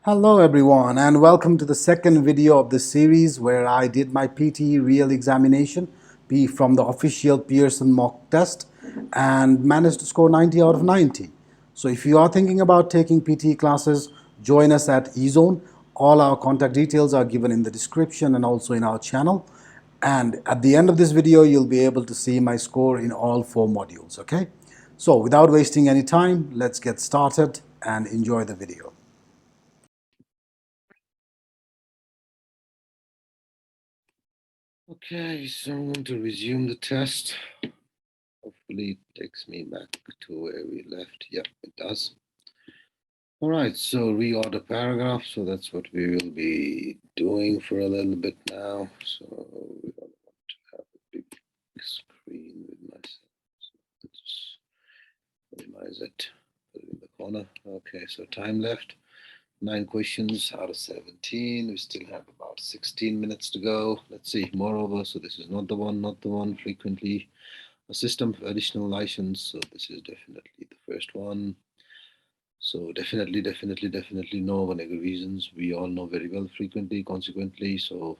Hello everyone and welcome to the second video of this series where I did my PTE real examination from the official Pearson mock test and managed to score 90 out of 90. So if you are thinking about taking PTE classes, join us at eZone. All our contact details are given in the description and also in our channel. And at the end of this video, you'll be able to see my score in all 4 modules, okay? So without wasting any time, let's get started and enjoy the video. Okay, so I'm going to resume the test. Hopefully it takes me back to where we left. Yeah, it does. All right, so reorder paragraph. So that's what we will be doing for a little bit now. So we don't want to have a big screen with myself. So let's minimize it, put it in the corner. Okay, so time left. 9 questions out of 17. We still have about 16 minutes to go. Let's see. Moreover, so this is not the one, frequently. A system of additional license. So this is definitely the first one. So definitely no one reasons. We all know very well frequently, consequently. So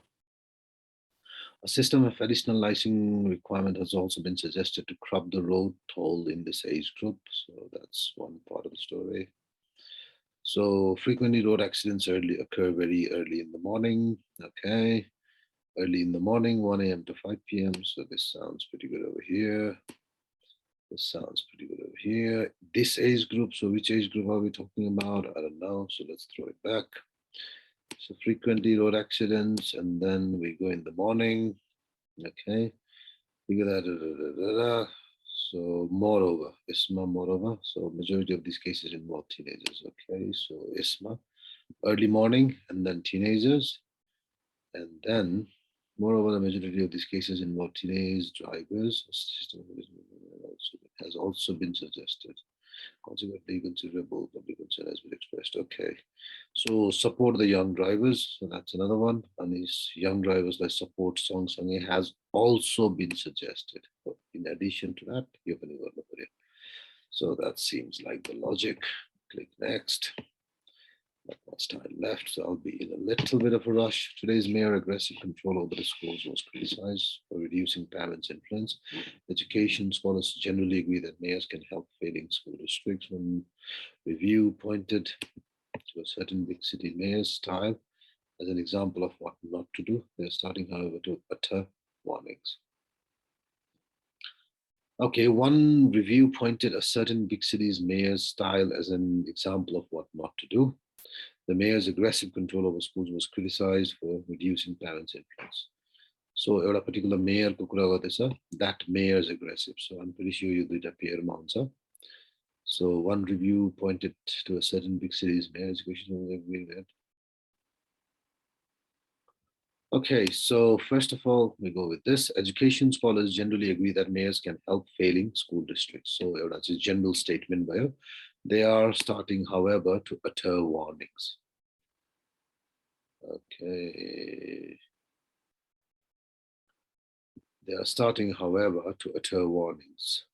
a system of additional licensing requirement has also been suggested to curb the road toll in this age group. So that's one part of the story. So frequently road accidents occur very early in the morning. Okay. Early in the morning, 1 a.m. to 5 p.m. So this sounds pretty good over here. This sounds pretty good over here. This age group, so which age group are we talking about? I don't know. So let's throw it back. So frequently road accidents, and then we go in the morning. Okay. Figure that. So moreover, ISMA, moreover. So majority of these cases involve teenagers. Okay. So ISMA, early morning, and then teenagers. And then, moreover, the majority of these cases involve teenage drivers. Has also been suggested. Consequently, considerable public concern has been expressed. Okay, so support the young drivers. So that's another one. And these young drivers that support Song Sange has also been suggested. But in addition to that, you can go over it. So that seems like the logic. Click next. Not much time left, so I'll be in a little bit of a rush. Today's mayor aggressive control over the schools was criticized for reducing parents' influence. Education scholars generally agree that mayors can help failing school districts. When review pointed to a certain big city mayor's style as an example of what not to do. They're starting, however, to utter warnings. Okay, one review pointed a certain big city's mayor's style as an example of what not to do. The mayor's aggressive control over schools was criticized for reducing parents' influence. So, a particular mayor ko kura garदैछ, that mayor is aggressive. So, I'm pretty sure you दुईटा पेयरमा हुन्छ. So, one review pointed to a certain big city's mayor's education. Okay, so first of all, we go with this. Education scholars generally agree that mayors can help failing school districts. So, that's a general statement by they are starting, however, to utter warnings. Okay. They are starting, however, to utter warnings.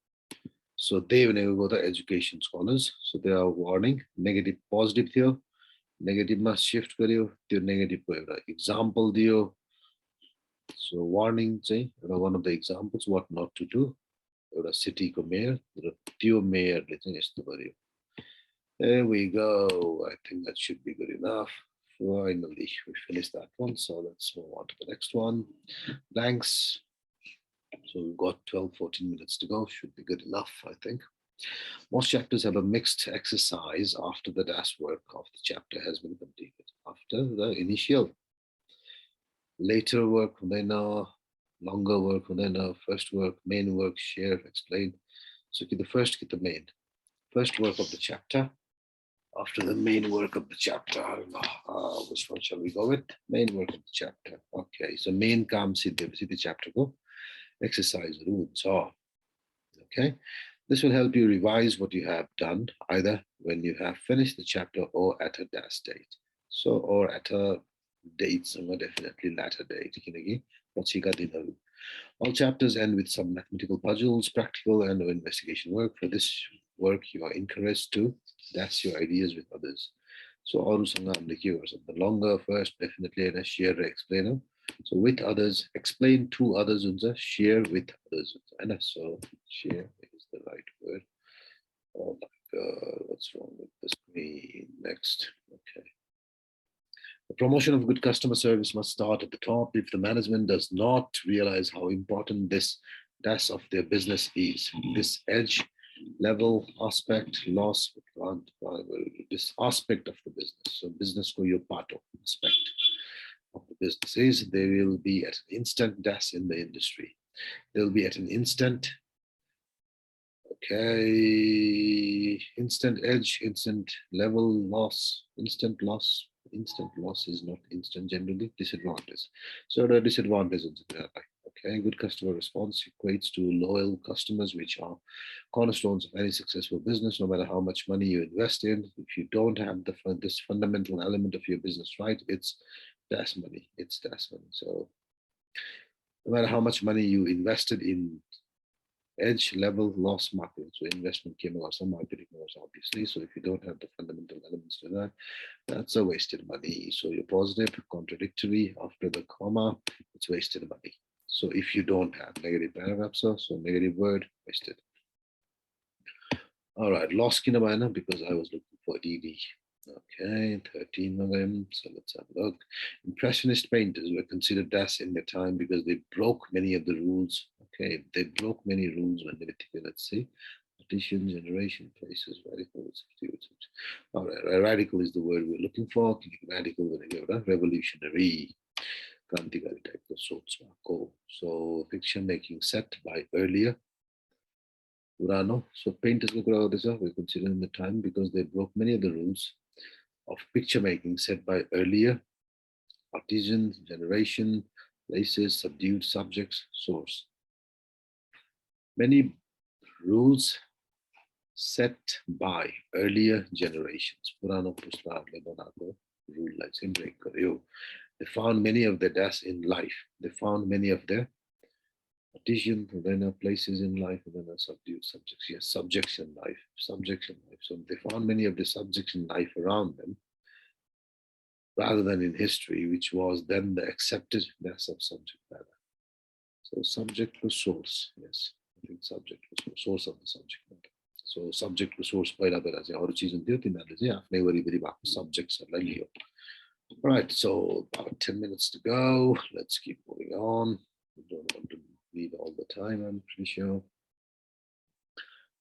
So they never go the education scholars. So they are warning negative, positive थियो, negative must shift गर्यो, त्यो negative को एउटा example दियो. So warning चाहिँ एउटा one of the examples what not to do. एउटा city को mayor र त्यो mayor ले चाहिँ यस्तो गर्यो. There we go. I think that should be good enough. Finally, we finished that one. So let's move on to the next one. Thanks. So we've got 12, 14 minutes to go. Should be good enough, I think. Most chapters have a mixed exercise after the dash work of the chapter has been completed. After the initial, later work, then longer work, then first work, main work, share, explain. So the first get the main. First work of the chapter. After the main work of the chapter, I don't know, which one shall we go with? Main work of the chapter. Okay, so main comes in the chapter go. Exercise rules. Okay, this will help you revise what you have done either when you have finished the chapter or at a dash date. So, or at a date, definitely latter date. All chapters end with some mathematical puzzles, practical and investigation work. For this work, you are encouraged to that's your ideas with others. So अरूसँग हामीले के गर्छ the longer first definitely होइन share र explain हो. So with others, explain to others हुन्छ, share with others हुन्छ होइन. So share is the right word. Oh my god, what's wrong with the screen? Next. Okay. The promotion of good customer service must start at the top. If the management does not realize how important this dash of their business is, this edge, level, aspect, loss, this aspect of the business. So business ko yo part of aspect of the business is, they will be at an instant dash in the industry. They'll be at an instant. Okay, instant edge, instant level, loss, instant loss. Instant loss is not instant generally, disadvantage. So the disadvantage is okay, good customer response equates to loyal customers, which are cornerstones of any successful business, no matter how much money you invest in. If you don't have this fundamental element of your business right, it's dash money. It's dash money. So no matter how much money you invested in edge, level, loss, marketing. So investment came along, some marketing was obviously. So if you don't have the fundamental elements to that, that's a wasted money. So you're positive, contradictory after the comma, it's wasted money. So if you don't have negative paragraphs, so negative word, wasted. All right, lost kinabana because I was looking for DD. Okay, 13 of them. So let's have a look. Impressionist painters were considered das in their time because they broke many of the rules. Okay, they broke many rules when they were taken. Let's see. Partition, generation, places, radical, substitutes. All right, radical is the word we're looking for. Radical, revolutionary. Krantikari type of sorts. So fiction making set by earlier. Urano. So painters were considered in the time because they broke many of the rules of picture making set by earlier artisan, generation, places, subdued subjects, source. Many rules set by earlier generations. Purano Pustarle Banako rule like break. They found many of their deaths in life. They found many of their artisan, then places in life, and then subdued subjects. Yes, subjects in life. Subjects in life. So they found many of the subjects in life around them, rather than in history, which was then the accepted mass of subject matter. So subject to source, yes. I think subject to source of the subject matter. So subject to source पहिला बेला चाहिँ अरू चिज हुन्थ्यो तिनीहरूले चाहिँ आफ्नै वरिपरि भएको subjectsहरूलाई लियो. All right, so about 10 minutes to go. Let's keep moving on. We don't want to need all the time, I'm pretty sure.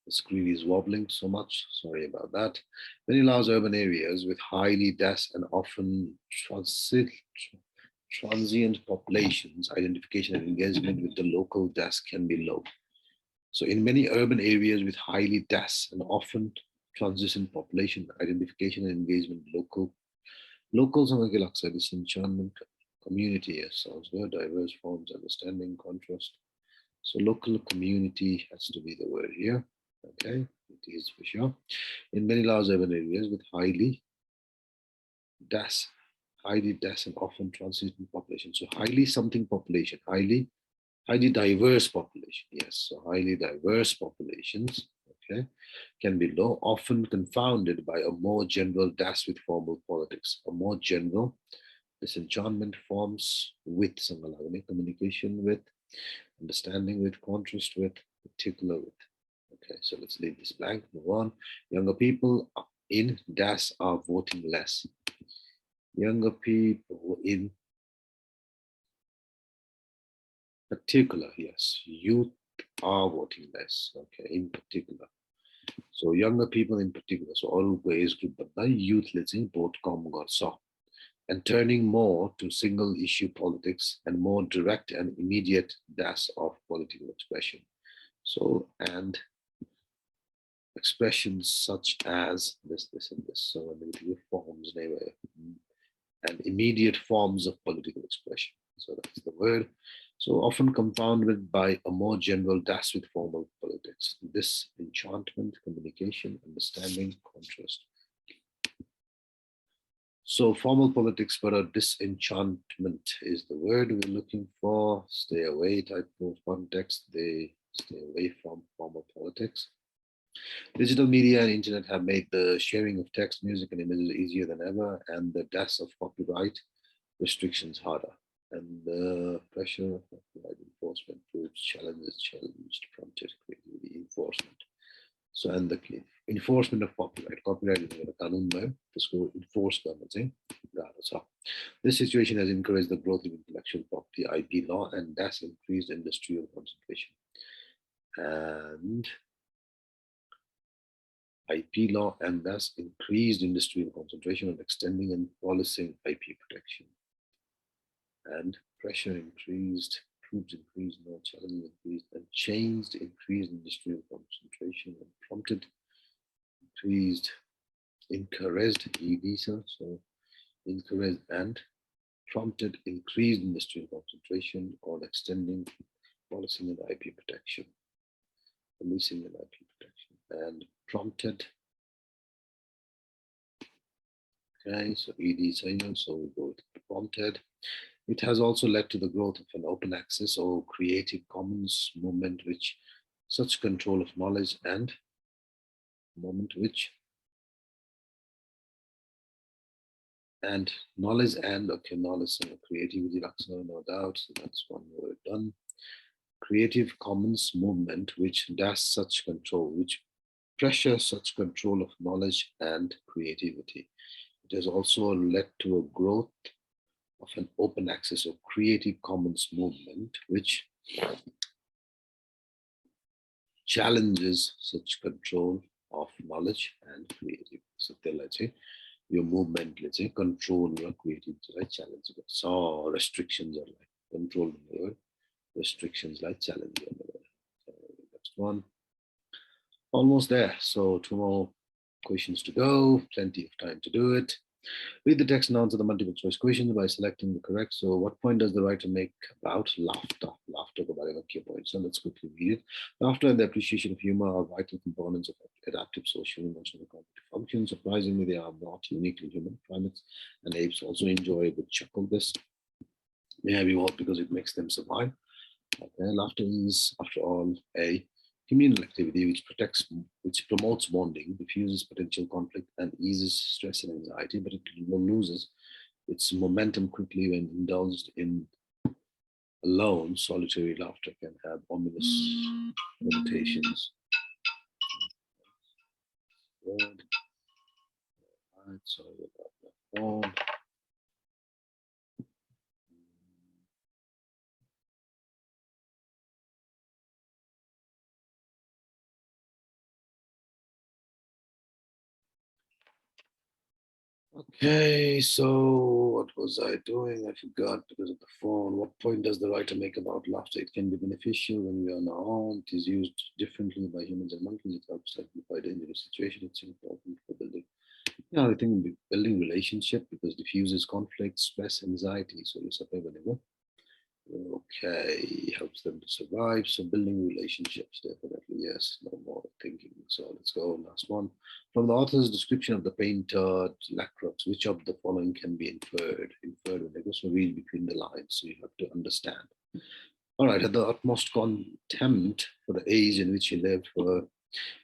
The screen is wobbling so much. Sorry about that. Many large urban areas with highly dense and often transient populations, identification and engagement with the local desk can be low. So in many urban areas with highly dense and often transient population, identification and engagement locals on the disenchantment community, yes, sounds good, diverse forms, understanding, contrast. So local community has to be the word here. Okay, it is for sure. In many large urban areas with highly dense and often transiting population. So highly something population, highly diverse population. Yes, so highly diverse populations, okay, can be low, often confounded by a more general dash with formal politics. A more general disenchantment forms with communication with, understanding with, contrast with, particular with. Okay, so let's leave this blank, move on. Younger people in dash are voting less. Younger people in particular, yes, youth are voting less. Okay, in particular. So younger people in particular, so all age group, but youth let's say vote so and turning more to single issue politics and more direct and immediate dash of political expression. So and expressions such as this, and this. So forms and immediate forms of political expression. So that's the word. So often confounded by a more general dash with formal politics. This enchantment, communication, understanding, contrast. So formal politics for a disenchantment is the word we're looking for. Stay away type of context. They stay away from formal politics. Digital media and internet have made the sharing of text, music, and images easier than ever, and the deaths of copyright restrictions harder. And the pressure of copyright enforcement proves challenges, challenged, prompted creativity enforcement. So, and the enforcement of copyright. Copyright is a कानुन में त्यसको enforce गर्न चाहिँ गाह्रो छ. This situation has encouraged the growth of intellectual property, IP law, and thus increased industrial concentration. And IP law and thus increased industrial concentration on extending and policing IP protection. And pressure increased, troops increased, more challenges increased, and changed increased industrial concentration and prompted increased, encouraged EDSA, so encouraged and prompted increased industrial concentration on extending, policing and IP protection, policing and IP protection, and prompted. Okay, so ED silence, so we go with prompted. It has also led to the growth of an open access or creative commons movement, which such control of knowledge and moment which and knowledge and okay, knowledge and creativity, no doubt. So that's one word done. Creative commons movement, which does such control, which pressure such control of knowledge and creativity. It has also led to a growth of an open access or creative commons movement, which challenges such control of knowledge and creativity. So त्यसलाई चाहिँ यो मुभमेन्टले चाहिँ control र क्रिएटिभिटीलाई challenge गर्छ, रेस्ट्रिक्सन्सहरूलाई control restrictionsलाई challenge गर्ने भयो. Next one. Almost there. So 2 more questions to go. Plenty of time to do it. Read the text and answer the multiple choice questions by selecting the correct. So what point does the writer make about laughter? Laughter ko barema ke points. So let's quickly read it. Laughter and the appreciation of humor are vital components of adaptive social emotional and cognitive function. Surprisingly, they are not uniquely human. Primates and apes also enjoy a good chuckle. This may have evolved because it makes them survive. Okay, laughter is, after all, a communal activity which promotes bonding, diffuses potential conflict, and eases stress and anxiety, but it loses its momentum quickly when indulged in alone. Solitary laughter can have ominous limitations. Right, sorry about that phone. Okay, so what was I doing? I forgot because of the phone. What point does the writer make about laughter? It can be beneficial when we are on our own. It is used differently by humans and monkeys. It helps simplify dangerous situations. It's important for building. Yeah, I think building relationship because diffuses conflict, stress, anxiety. So you suffer whenever. Okay, helps them to survive. So building relationships, definitely, yes, no more thinking. So let's go, last one. From the author's description of the painter Lacroix, which of the following can be inferred? Inferred when they go, so read between the lines, so you have to understand. All right, had the utmost contempt for the age in which he lived, for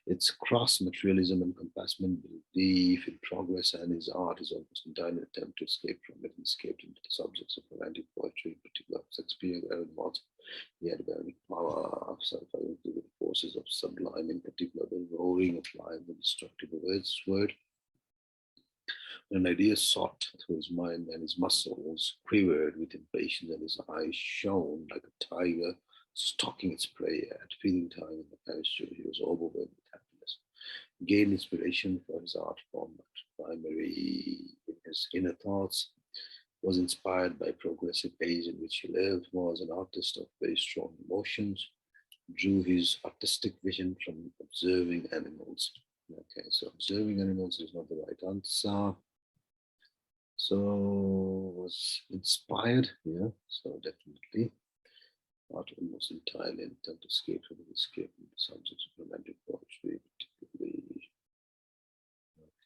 its cross materialism and compassment, belief in progress, and his art is almost entirely an attempt to escape from it and escaped into the subjects of romantic poetry, in particular Shakespeare, Aaron Watts. He had a very power of self-identity with the forces of sublime, in particular the roaring of life, the destructive word. When an idea shot through his mind and his muscles quivered with impatience and his eyes shone like a tiger stalking its prey at feeding time in the pasture, he was overwhelmed with happiness. Gained inspiration for his art form, but primary in his inner thoughts, was inspired by progressive age in which he lived, was an artist of very strong emotions, drew his artistic vision from observing animals. Okay, so observing animals is not the right answer. So was inspired, yeah, so definitely not almost entirely intent to escape from the escape from the subjects of romantic poetry, particularly.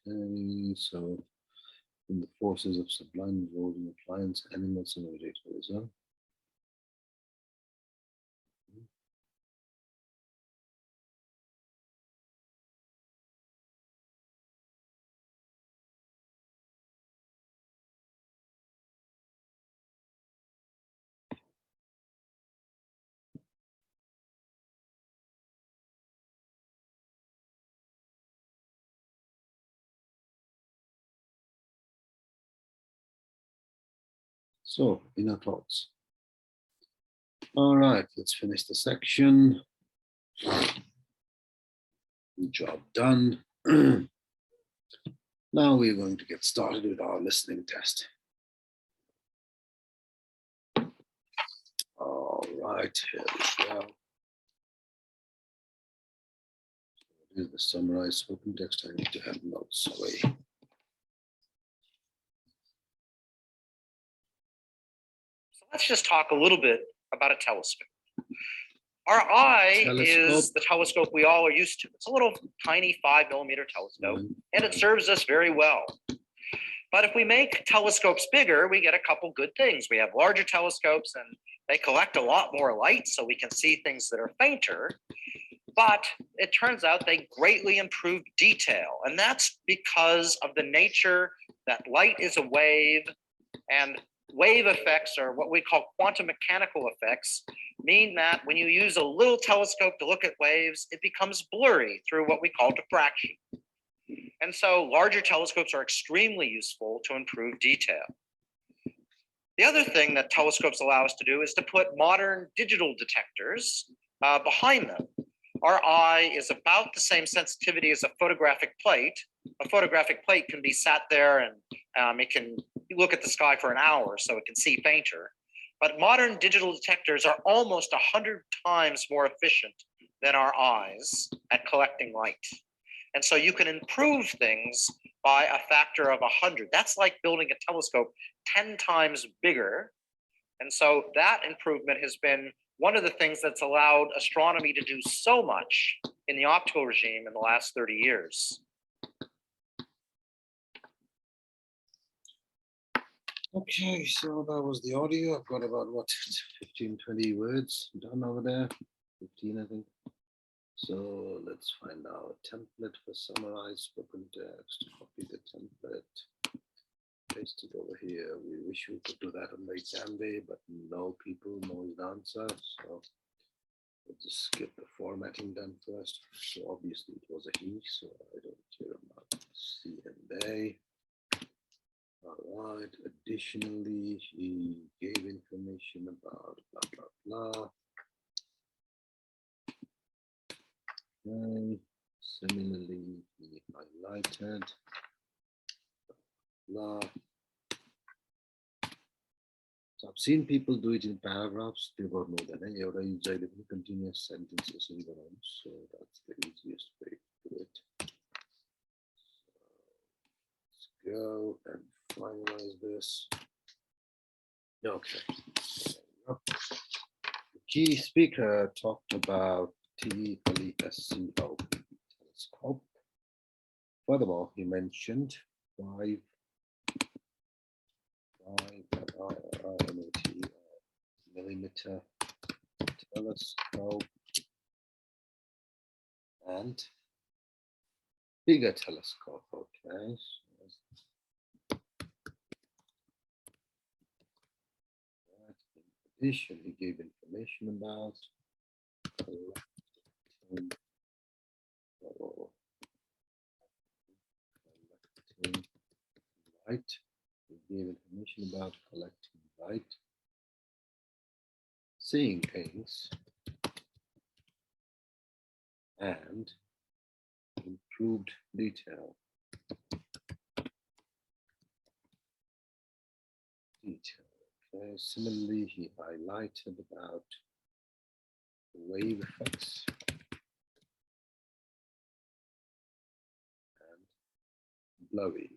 Okay, so in the forces of sublime evolving appliance, animals and as well. So, inner thoughts. All right, let's finish the section. Job done. Now we're going to get started with our listening test. All right, here we go. Here's the summarized spoken text. I need to have notes away. So let's just talk a little bit about a telescope. Our eye is the telescope we all are used to. It's a little tiny 5mm telescope, and it serves us very well. But if we make telescopes bigger, we get a couple good things. We have larger telescopes and they collect a lot more light, so we can see things that are fainter. But it turns out they greatly improve detail. And that's because of the nature that light is a wave, and wave effects, or what we call quantum mechanical effects, mean that when you use a little telescope to look at waves, it becomes blurry through what we call diffraction. And so larger telescopes are extremely useful to improve detail. The other thing that telescopes allow us to do is to put modern digital detectors behind them. Our eye is about the same sensitivity as a photographic plate. A photographic plate can be sat there and it can look at the sky for an hour, so it can see fainter. But modern digital detectors are almost 100 times more efficient than our eyes at collecting light. And so you can improve things by a factor of 100. That's like building a telescope 10 times bigger. And so that improvement has been one of the things that's allowed astronomy to do so much in the optical regime in the last 30 years. Okay, so that was the audio. I've got about, what, 15, 20 words done over there. 15, I think. So let's find our template for summarized spoken text. Copy the template, paste it over here. We wish we could do that on the exam day, but no people knows the answer. So we'll just skip the formatting done first. So obviously it was a he, so I don't care about she and they. All right. Additionally, he gave information about blah, blah, blah. Okay. Similarly, he highlighted blah. So I've seen people do it in paragraphs. They don't know that. Continuous sentences. So that's the easiest way to do it. So let's go and finalize this. Okay. The key speaker talked about TLESCO telescope. Furthermore, he mentioned 5 millimeter telescope and bigger telescope. Okay. In addition, he gave information about collecting light. He gave information about collecting light, seeing things, and improved detail. Okay. Similarly, he highlighted about wave effects and blurry.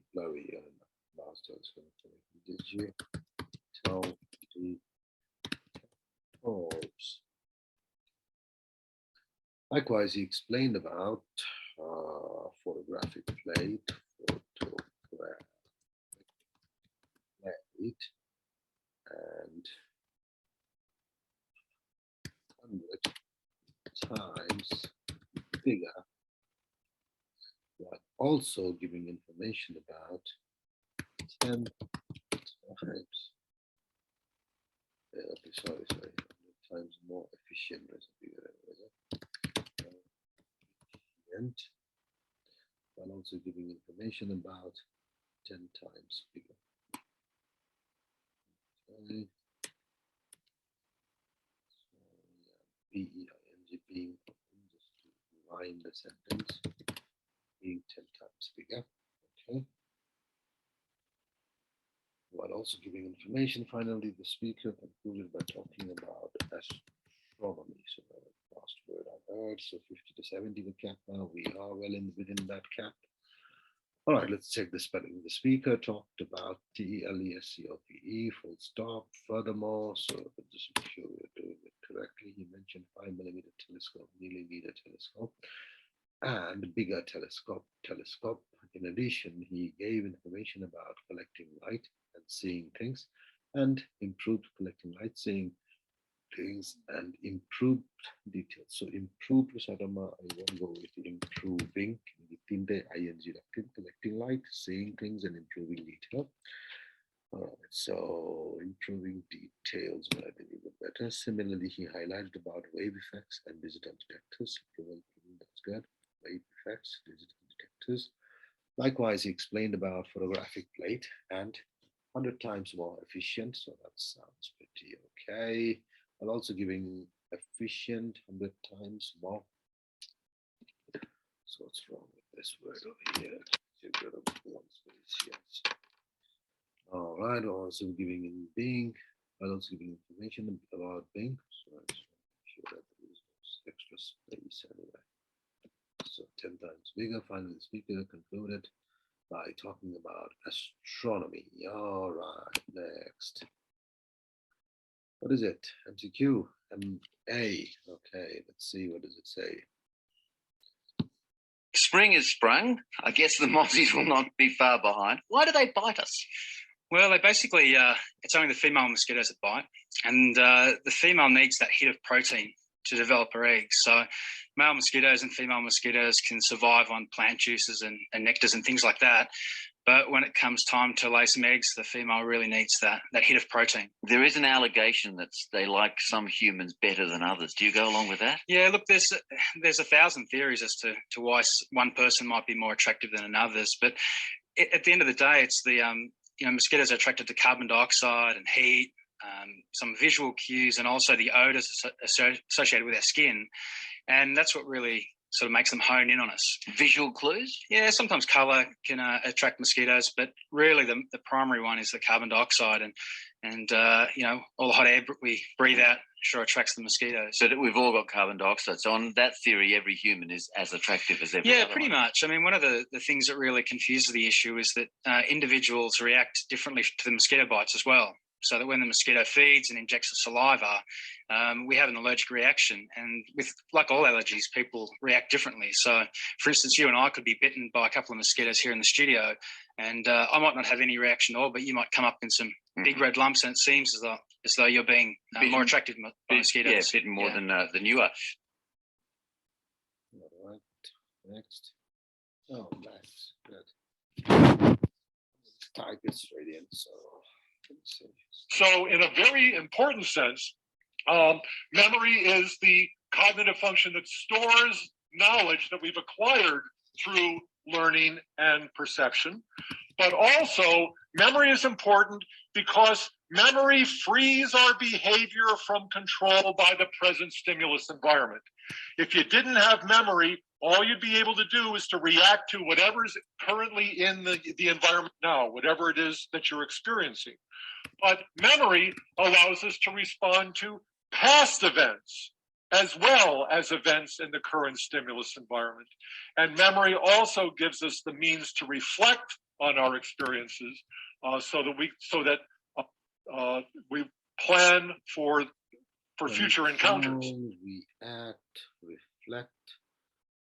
Last also. Did you tell the orbs? Likewise, he explained about photographic plate, and 100 times bigger, but also giving information about 10 times, sorry, 100 times more efficient efficient, while also giving information about 10 times bigger. Okay. PEING being, just to line the sentence, being 10 times bigger. Okay. While also giving information, finally, the speaker concluded by talking about astronomy. So that was the last word I heard. So 50 to 70 the cap now. We are well within that cap. All right, let's check the spelling. The speaker talked about TELESCOPE, full stop. Furthermore, so just make sure we're doing it correctly. He mentioned 5mm telescope, millimeter telescope, and bigger telescope. In addition, he gave information about collecting light and seeing things, and improved collecting light, seeing things, and improved details. So improved Sadama, I won't go with improving. Collecting light, seeing things, and improving detail. All right, so improving details, but I think even better. Similarly, he highlighted about wave effects and digital detectors. That's good. Wave effects, digital detectors. Likewise, he explained about photographic plate and 100 times more efficient. So that sounds pretty okay. And also giving efficient 100 times more. So what's wrong with this word over here? You've got one space, yes. All right, also giving in Bing, and also giving information about Bing. So I'm sure that there is no extra space anyway. So 10 times bigger. Finally, the speaker concluded by talking about astronomy. All right, next. What is it? MCQ, MA. Okay, let's see, what does it say? Spring is sprung. I guess the mozzies will not be far behind. Why do they bite us? Well, they basically, it's only the female mosquitoes that bite, and the female needs that hit of protein to develop her eggs. So male mosquitoes and female mosquitoes can survive on plant juices and nectars and things like that. But when it comes time to lay some eggs, the female really needs that hit of protein. There is an allegation that they like some humans better than others. Do you go along with that? Yeah, look, there's 1,000 theories as to why one person might be more attractive than others. But at the end of the day, it's the mosquitoes are attracted to carbon dioxide and heat, some visual cues, and also the odors associated with our skin. And that's what really sort of makes them hone in on us. Visual clues? Yeah, sometimes colour can attract mosquitoes, but really the primary one is the carbon dioxide, and all the hot air we breathe out sure attracts the mosquitoes. So that we've all got carbon dioxide. So on that theory, every human is as attractive as every other. Yeah, pretty much. I mean, one of the things that really confuses the issue is that individuals react differently to the mosquito bites as well. So that when the mosquito feeds and injects the saliva, we have an allergic reaction. And like all allergies, people react differently. So, for instance, you and I could be bitten by a couple of mosquitoes here in the studio, and I might not have any reaction at all, but you might come up in some big red lumps, and it seems as though you're being more attracted by mosquitoes. Yeah, bitten more than you are. All right, next. Oh, nice, good. Type it straight in, so let's see. So in a very important sense, memory is the cognitive function that stores knowledge that we've acquired through learning and perception. But also, memory is important because memory frees our behavior from control by the present stimulus environment. If you didn't have memory, all you'd be able to do is to react to whatever's currently in the environment now, whatever it is that you're experiencing. But memory allows us to respond to past events as well as events in the current stimulus environment. And memory also gives us the means to reflect on our experiences so that we plan for future encounters. React, reflect,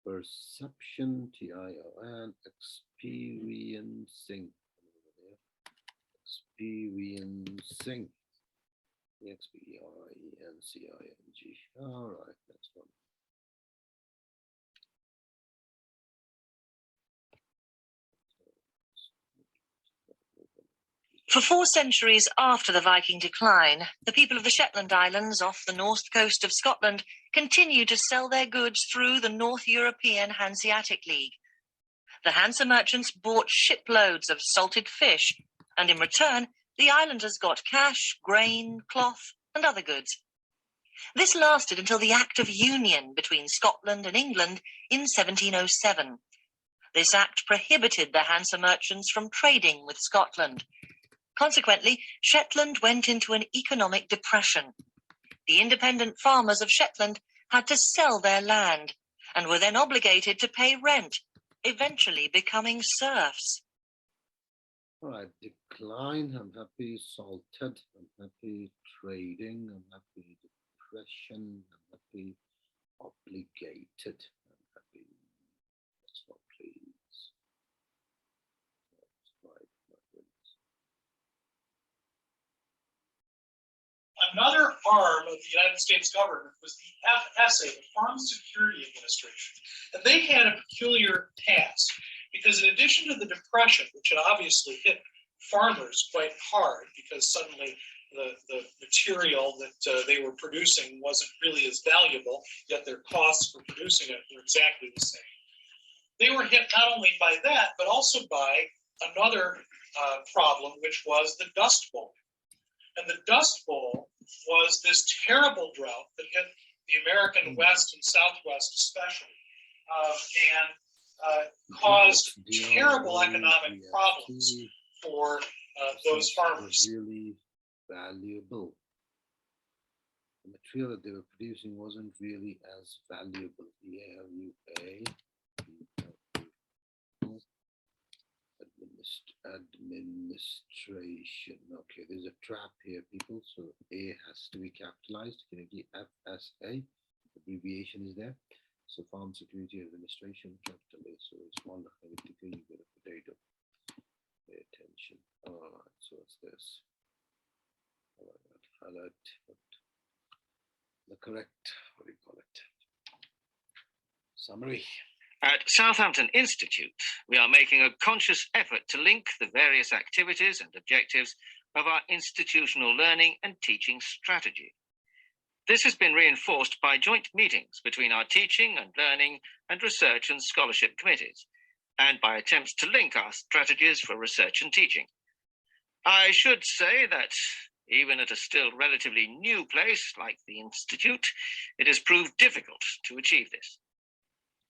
perception, TION, experiencing. Experiencing. EXPERIENCING. All right, next one. For 4 centuries after the Viking decline, the people of the Shetland Islands off the north coast of Scotland continued to sell their goods through the North European Hanseatic League. The Hanse merchants bought shiploads of salted fish, and in return, The islanders got cash, grain, cloth, and other goods. This lasted until the Act of Union between Scotland and England in 1707. This act prohibited the Hansa merchants from trading with Scotland. Consequently, Shetland went into an economic depression. The independent farmers of Shetland had to sell their land and were then obligated to pay rent, eventually becoming serfs. All right, decline, unhappy, salted, unhappy, trading, unhappy, depression, unhappy, obligated, unhappy. Next one, please. That's right, my goodness. Another arm of the United States government was the FSA, the Farm Security Administration. And they had a peculiar task because in addition to the Depression, which had obviously hit farmers quite hard because suddenly the material that they were producing wasn't really as valuable, yet their costs for producing it were exactly the same. They were hit not only by that, but also by another problem, which was the Dust Bowl. And the Dust Bowl was this terrible drought that hit the American West and Southwest especially, and caused terrible economic problems for those farmers. Really valuable. The material that they were producing wasn't really as valuable. Administration. Okay, there's a trap here, people. So A has to be capitalized. Can you get FSA? Abbreviation is there. So Farm Security Administration, capital A. So it's one you get a potato. Pay attention. All right, so what's this? Highlight the correct, what do you call it? Summary. At Southampton Institute, we are making a conscious effort to link the various activities and objectives of our institutional learning and teaching strategy. This has been reinforced by joint meetings between our teaching and learning and research and scholarship committees, and by attempts to link our strategies for research and teaching. I should say that even at a still relatively new place like the Institute, it has proved difficult to achieve this.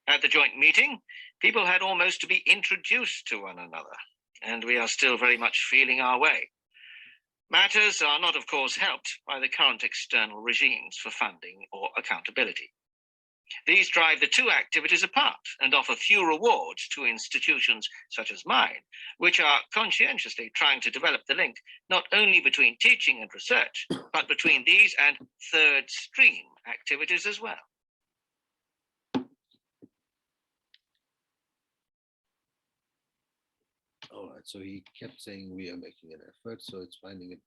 At the joint meeting, people had almost to be introduced to one another, and we are still very much feeling our way. Matters are not, of course, helped by the current external regimes for funding or accountability. These drive the two activities apart and offer few rewards to institutions such as mine, which are conscientiously trying to develop the link not only between teaching and research, but between these and third stream activities as well. All right, so he kept saying we are making an effort, so it's finding it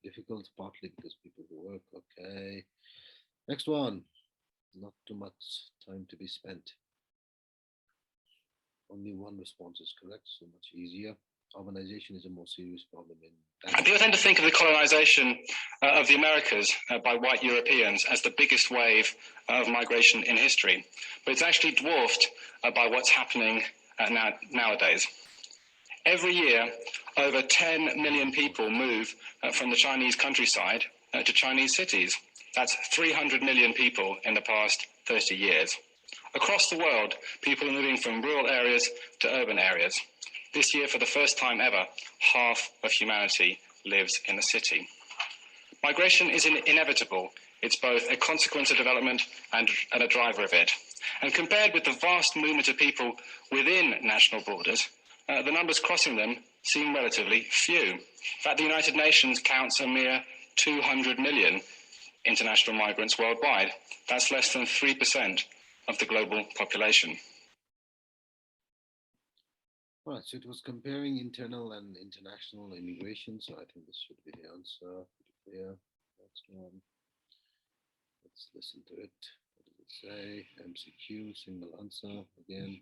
difficult, partly because people who work. Okay, next one. Not too much time to be spent. Only one response is correct, so much easier. Urbanization is a more serious problem in. People tend to think of the colonization of the Americas by white Europeans as the biggest wave of migration in history, but it's actually dwarfed by what's happening nowadays. Every year, over 10 million people move from the Chinese countryside to Chinese cities. That's 300 million people in the past 30 years. Across the world, people are moving from rural areas to urban areas. This year, for the first time ever, half of humanity lives in the city. Migration is inevitable. It's both a consequence of development and a driver of it. And compared with the vast movement of people within national borders, the numbers crossing them seem relatively few. In fact, the United Nations counts a mere 200 million international migrants worldwide. That's less than 3% of the global population. All right, so it was comparing internal and international immigration, so I think this should be the answer. Pretty clear. Next one. Let's listen to it. What does it say? MCQ, single answer again.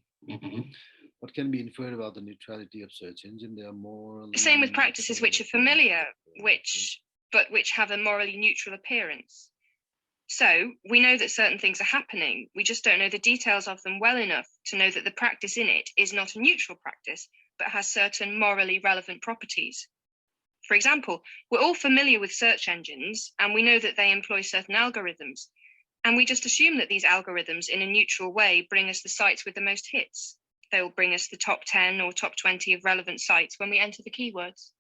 What can be inferred about the neutrality of search engine? They are more. The same with practices which are familiar, but which have a morally neutral appearance. So we know that certain things are happening. We just don't know the details of them well enough to know that the practice in it is not a neutral practice, but has certain morally relevant properties. For example, we're all familiar with search engines and we know that they employ certain algorithms. And we just assume that these algorithms in a neutral way bring us the sites with the most hits. They will bring us the top 10 or top 20 of relevant sites when we enter the keywords.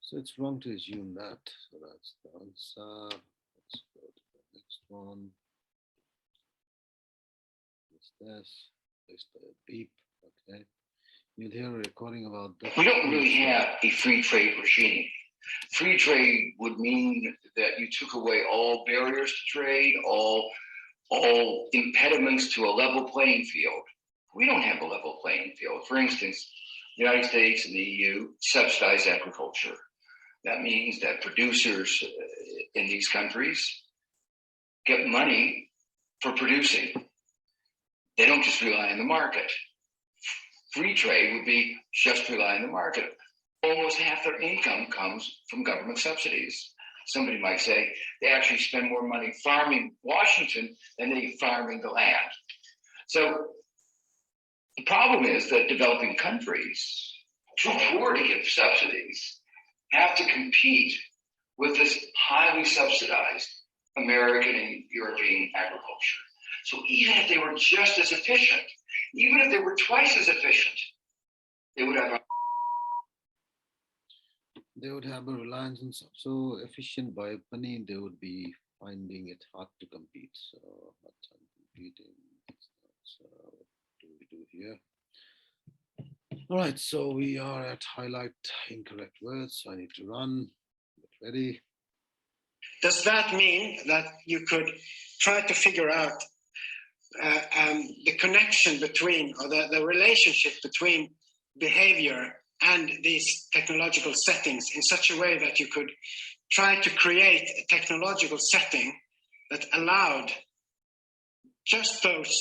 So it's wrong to assume that. So that's the answer. Let's go to the next one. What's this? There's the beep. Okay. You'll hear a recording about this. We don't really have a free trade regime. Free trade would mean that you took away all barriers to trade, all impediments to a level playing field. We don't have a level playing field. For instance, the United States and the EU subsidize agriculture. That means that producers in these countries get money for producing. They don't just rely on the market. Free trade would be just rely on the market. Almost half their income comes from government subsidies. Somebody might say they actually spend more money farming Washington than they farming the land. So the problem is that developing countries, too poor to give subsidies, have to compete with this highly subsidized American and European agriculture. So even if they were just as efficient, even if they were twice as efficient, they would have a reliance on so efficient by money, they would be finding it hard to compete. So hard time competing. So what do we do here? All right, so we are at highlight incorrect words. So I need to run. Get ready. Does that mean that you could try to figure out the connection between, or the relationship between behavior and these technological settings in such a way that you could try to create a technological setting that allowed just those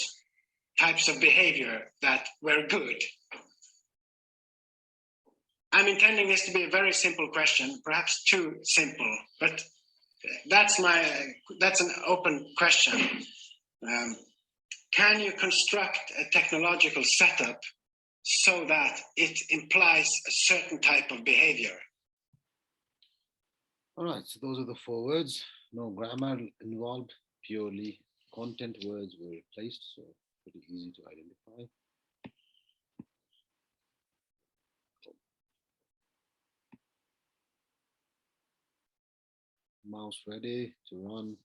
types of behavior that were good? I'm intending this to be a very simple question, perhaps too simple, but that's an open question. Can you construct a technological setup so that it implies a certain type of behavior? All right, so those are the 4 words. No grammar involved, purely content words were replaced, so pretty easy to identify. Mouse ready to run.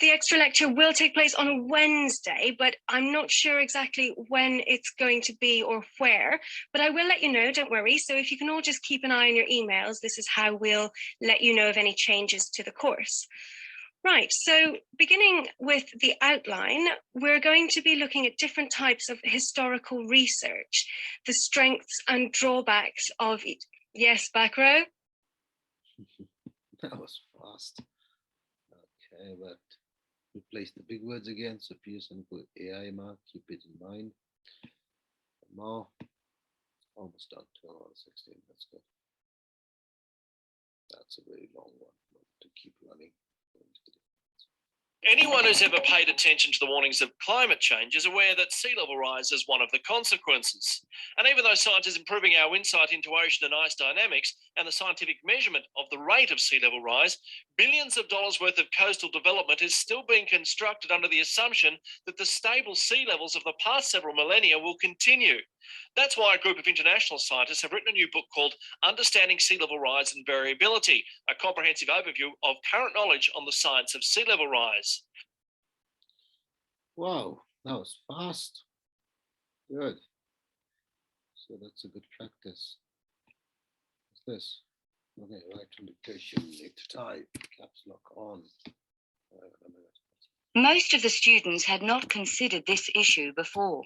The extra lecture will take place on a Wednesday, but I'm not sure exactly when it's going to be or where, but I will let you know, don't worry. So if you can all just keep an eye on your emails, this is how we'll let you know of any changes to the course. Right, so beginning with the outline, we're going to be looking at different types of historical research, the strengths and drawbacks of each. Yes, back row? That was fast. Okay, but replace the big words again. So Pearson put AI mark, keep it in mind. Now, almost done, 12 hours 16, that's good. That's a very long one, but to keep running. Anyone who's ever paid attention to the warnings of climate change is aware that sea level rise is one of the consequences. And even though science is improving our insight into ocean and ice dynamics and the scientific measurement of the rate of sea level rise, billions of dollars worth of coastal development is still being constructed under the assumption that the stable sea levels of the past several millennia will continue. That's why a group of international scientists have written a new book called Understanding Sea Level Rise and Variability, a comprehensive overview of current knowledge on the science of sea level rise. Wow, that was fast. Good. So that's a good practice. What's this? Okay, right from dictation, need to type, caps lock on. Most of the students had not considered this issue before.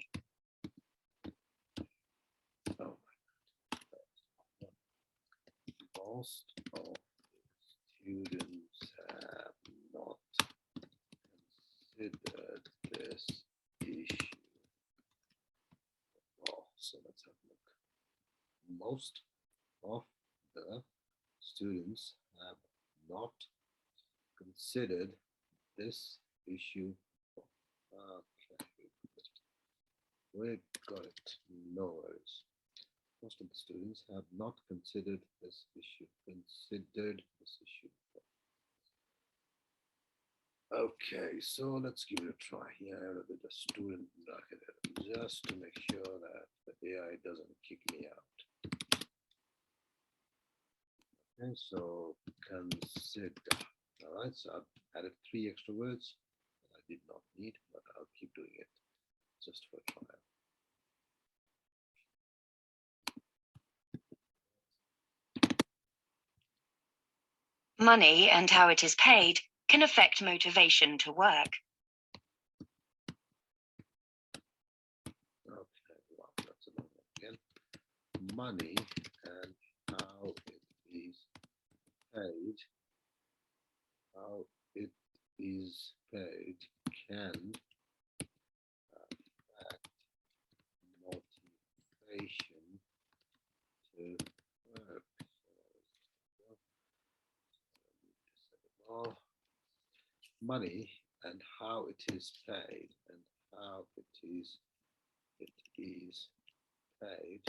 Most of students have not considered this issue. Oh, so let's have a look. Most of the students have not considered this issue. Okay. We got it. No worries. Most of the students have not considered this issue. Okay, so let's give it a try here with the student bracket just to make sure that the AI doesn't kick me out. Okay, so consider. All right, so I've added 3 extra words that I did not need, but I'll keep doing it just for a trial. Money and how it is paid can affect motivation to work. Okay, well, that's another one again. Money and how it is paid. How it is paid can affect motivation to work. Money and how it is paid and how it is paid.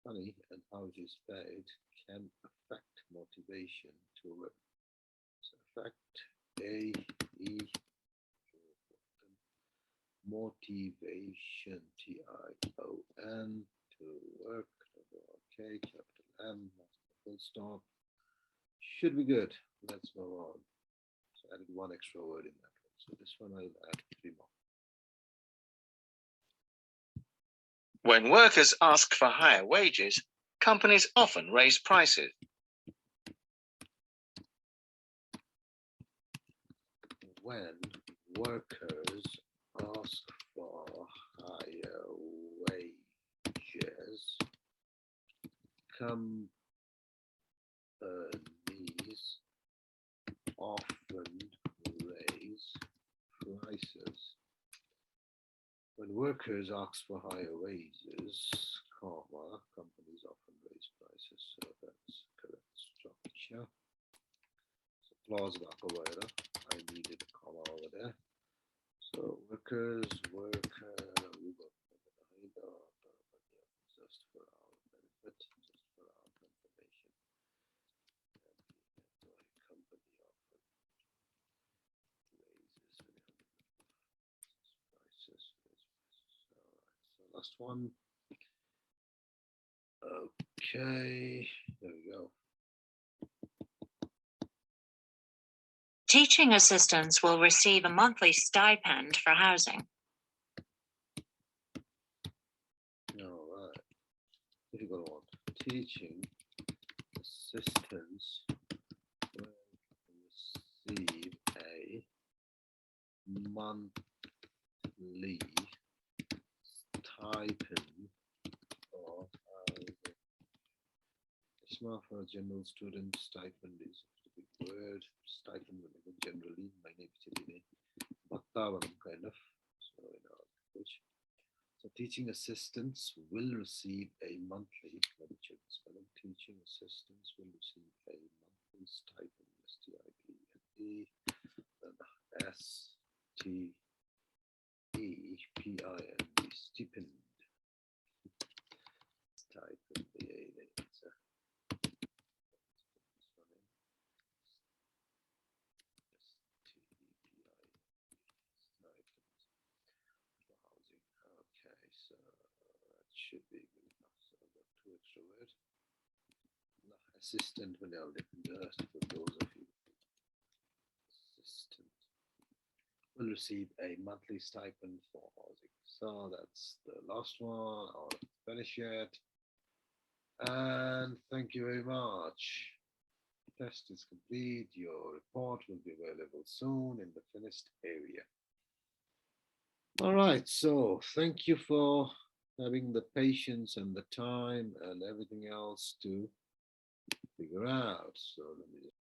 Money and how it is paid can affect motivation to work. So affect motivation TION to work. Okay, capital M, full stop. Should be good. Let's move on. So I added 1 extra word in that one. So this one I'll add 3 more. When workers ask for higher wages, companies often raise prices. When workers ask for higher wages, companies often raise prices. When workers ask for higher wages, companies often raise prices. So that's correct structure. So clause operator. I needed a comma over there. So workers, just for our benefit, just for our confirmation. Company often raises prices. So last one. Okay, there we go. Teaching assistants will receive a monthly stipend for housing. All right. Difficult one. Teaching assistants will receive a monthly stipend for housing. Smart for a general student, stipend is a big word. Stipend generally, my name is kind of. So in our language. So teaching assistants will receive a monthly. Let me check the spelling. Teaching assistants will receive a monthly stipend. STIPND. Then STEPIND. Stipend. Stipend. Should be good enough. So I've got 2 extra words. Assistant will now just for those of you. Assistant will receive a monthly stipend for housing. So that's the last one. I'll finish it. And thank you very much. Test is complete. Your report will be available soon in the finished area. All right. So thank you for having the patience and the time and everything else to figure out. So let me just